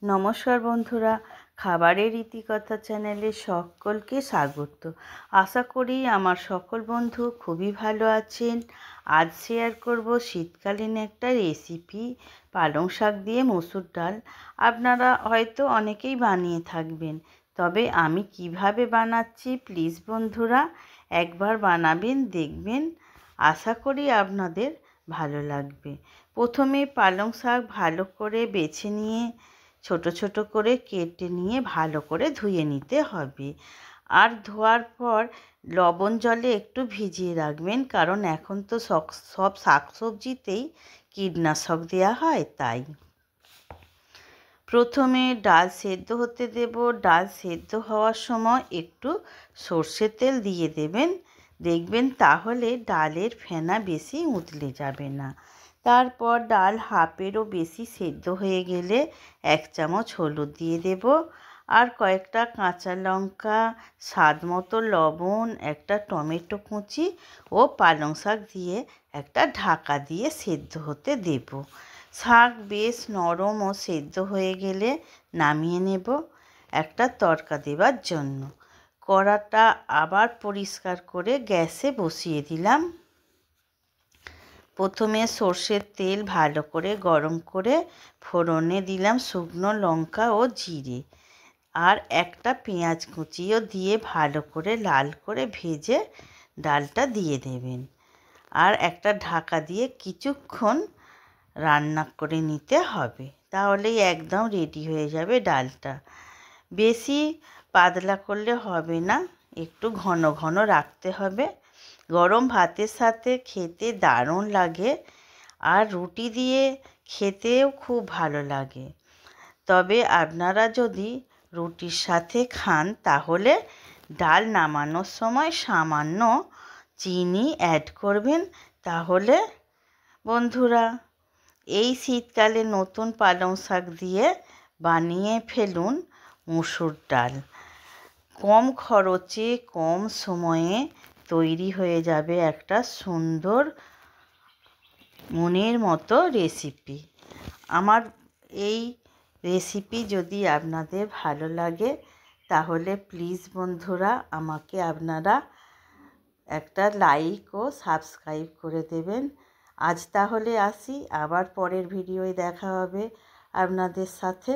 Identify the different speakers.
Speaker 1: নমস্কার বন্ধুরা, খাবারের ইতিকথা চ্যানেলে সকলকে স্বাগত। আশা করি আমার সকল বন্ধু খুবই ভালো আছেন। আজ শেয়ার করব শীতকালীন একটা রেসিপি, পালং শাক দিয়ে মসুর ডাল। আপনারা হয়তো অনেকেই বানিয়ে থাকবেন, তবে আমি কিভাবে বানাচ্ছি প্লিজ বন্ধুরা একবার বানাবেন, দেখবেন। আশা করি আপনাদের ভালো লাগবে। প্রথমে পালং শাক ভালো করে বেছে নিয়ে ছোট ছোট করে কেটে নিয়ে ভালো করে ধুয়ে নিতে হবে। আর ধোয়ার পর লবণ জলে একটু ভিজিয়ে রাখবেন, কারণ এখন তো সব শাকসবজিতেই কীটনাশক দেওয়া হয়। তাই প্রথমে ডাল সেদ্ধ হতে দেব। ডাল সেদ্ধ হওয়ার সময় একটু সর্ষের তেল দিয়ে দেবেন, দেখবেন তাহলে ডালের ফেনা বেশি উতলে যাবে না। তারপর ডাল হাফেরও বেশি সেদ্ধ হয়ে গেলে 1 চামচ হলুদ দিয়ে দেব, আর কয়েকটা কাঁচা লঙ্কা, স্বাদ মতো লবণ, একটা টমেটো কুচি ও পালং শাক দিয়ে একটা ঢাকা দিয়ে সেদ্ধ হতে দেব। শাক বেশ নরম ও সেদ্ধ হয়ে গেলে নামিয়ে নেব একটা তড়কা দেবার জন্য। কড়াটা আবার পরিষ্কার করে গ্যাসে বসিয়ে দিলাম। প্রথমে সর্ষের তেল ভালো করে গরম করে ফোড়নে দিলাম শুকনো লঙ্কা ও জিরে, আর একটা পেঁয়াজ কুচিও দিয়ে ভালো করে লাল করে ভেজে ডালটা দিয়ে দেবেন। আর একটা ঢাকা দিয়ে কিছুক্ষণ রান্না করে নিতে হবে, তাহলেই একদম রেডি হয়ে যাবে ডালটা। বেশি পাতলা করলে হবে না, একটু ঘন ঘন রাখতে হবে। গরম ভাতের সাথে খেতে দারুণ লাগে, আর রুটি দিয়ে খেতেও খুব ভালো লাগে। তবে আপনারা যদি রুটির সাথে খান তাহলে ডাল নামানোর সময় সামান্য চিনি অ্যাড করবেন। তাহলে বন্ধুরা এই শীতকালে নতুন পালং শাক দিয়ে বানিয়ে ফেলুন মসুর ডাল। কম খরচে কম সময়ে তৈরি হয়ে যাবে একটা সুন্দর মনের মতো রেসিপি। আমার এই রেসিপি যদি আপনাদের ভালো লাগে তাহলে প্লিজ বন্ধুরা আমাকে আপনারা একটা লাইক ও সাবস্ক্রাইব করে দেবেন। আজ তাহলে আসি, আবার পরের ভিডিওয় দেখা হবে আপনাদের সাথে।